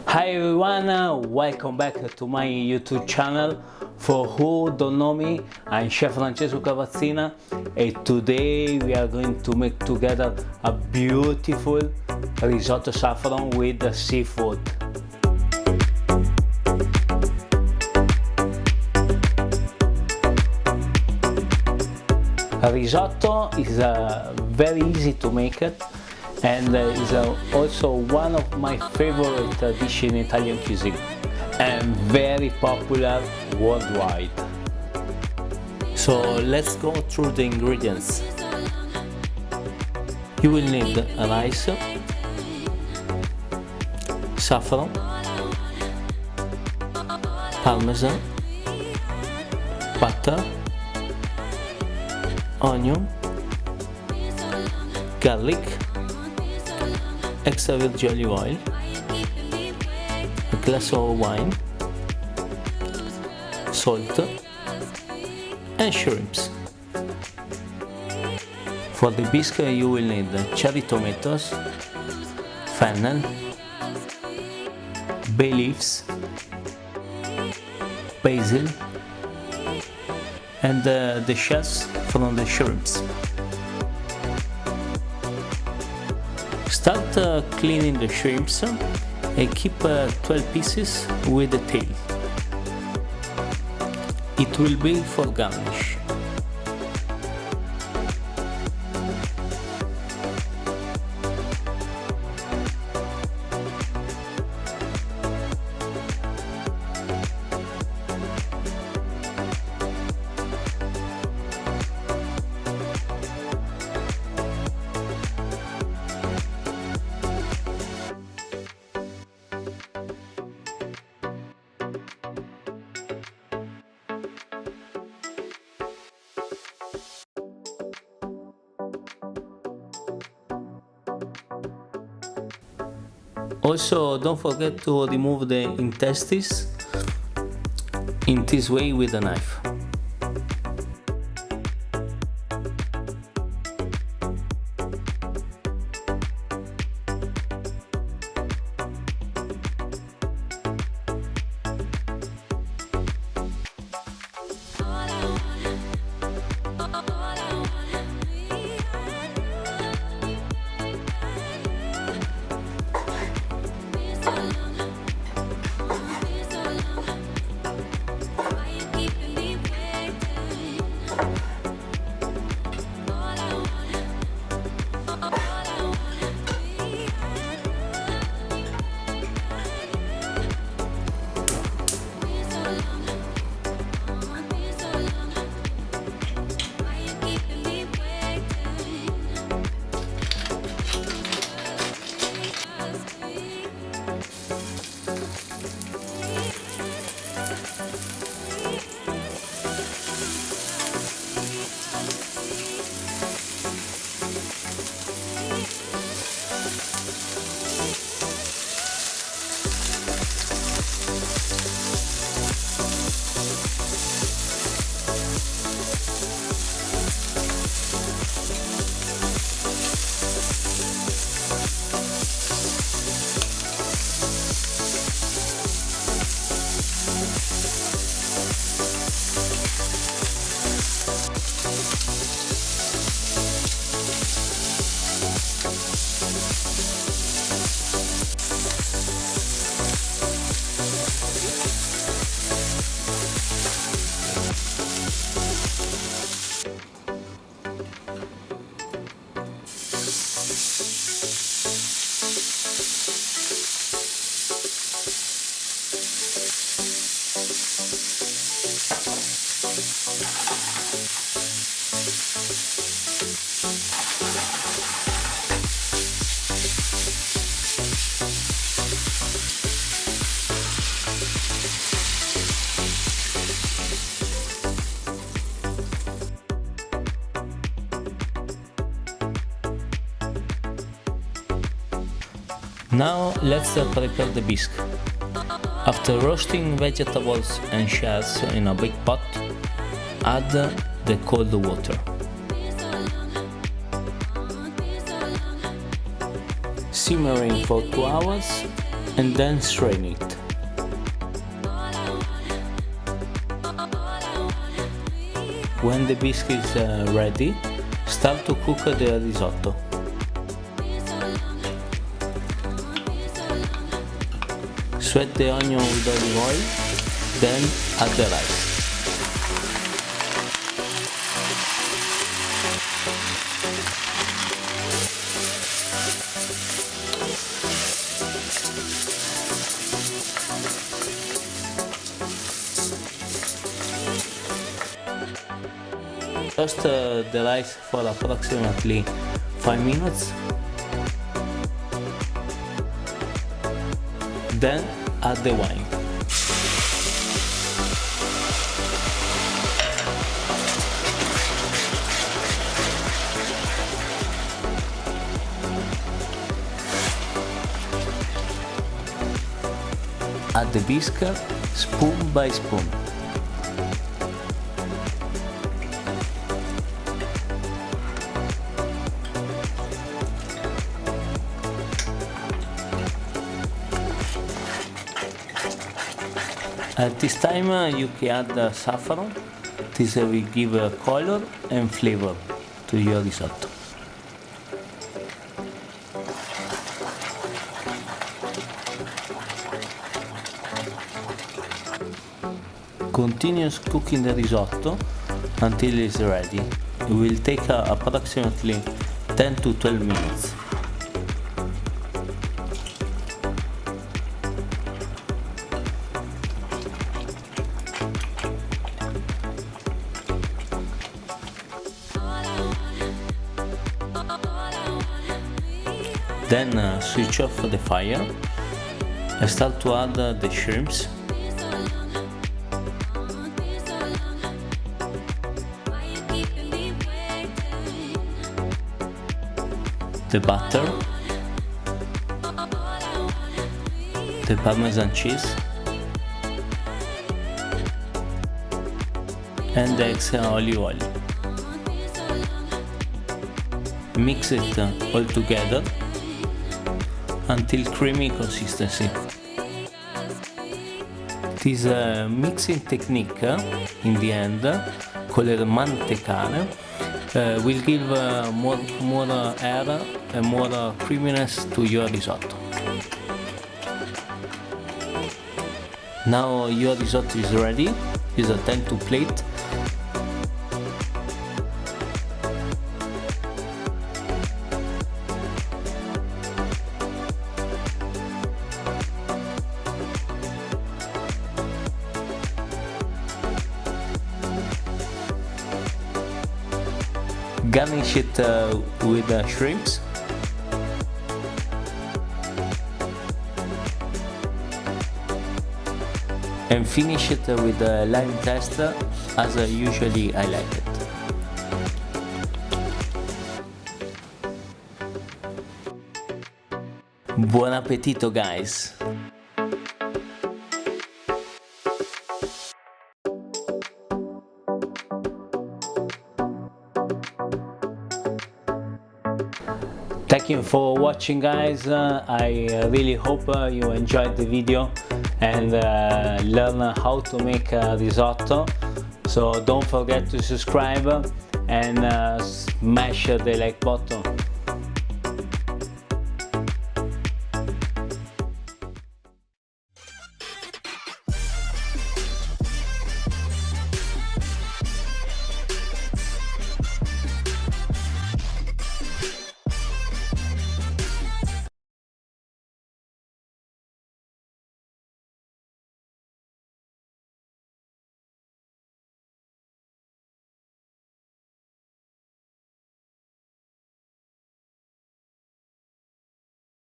Hi everyone, welcome back to my YouTube channel. For who don't know me, I'm Chef Francesco Cavazzina, and today we are going to make together a beautiful risotto saffron with seafood. A risotto is very easy to make it, and is also one of my favorite dishes in Italian cuisine and very popular worldwide. So let's go through the ingredients. You will need rice, saffron, parmesan, butter, onion, garlic, extra virgin olive oil, a glass of wine, salt, and shrimps. For the bisque you will need cherry tomatoes, fennel, bay leaves, basil, and the shells from the shrimps. Start cleaning the shrimps and keep 12 pieces with the tail. It will be for garnish. Also, don't forget to remove the intestines in this way with a knife. Now let's prepare the bisque. After roasting vegetables and shells in a big pot, add the cold water. Simmering for 2 hours and then strain it. When the bisque is ready, start to cook the risotto. Sweat the onion with olive oil, then add the rice. Toast the rice for approximately 5 minutes. Then add the wine. Add the bisque spoon by spoon. At this time you can add saffron. This will give color and flavor to your risotto. Continue cooking the risotto until it is ready. It will take approximately 10 to 12 minutes. Then switch off the fire and start to add the shrimps, the butter, the Parmesan cheese, and the extra olive oil. Mix it all together until creamy consistency. This mixing technique in the end, called mantecare, will give more air and more creaminess to your risotto. Now your risotto is ready. It's time to plate. Garnish it with shrimps. And finish it with lime zest as usually I like it. Buon appetito, guys! Thank you for watching, guys. I really hope you enjoyed the video and learn how to make risotto. So don't forget to subscribe and smash the like button.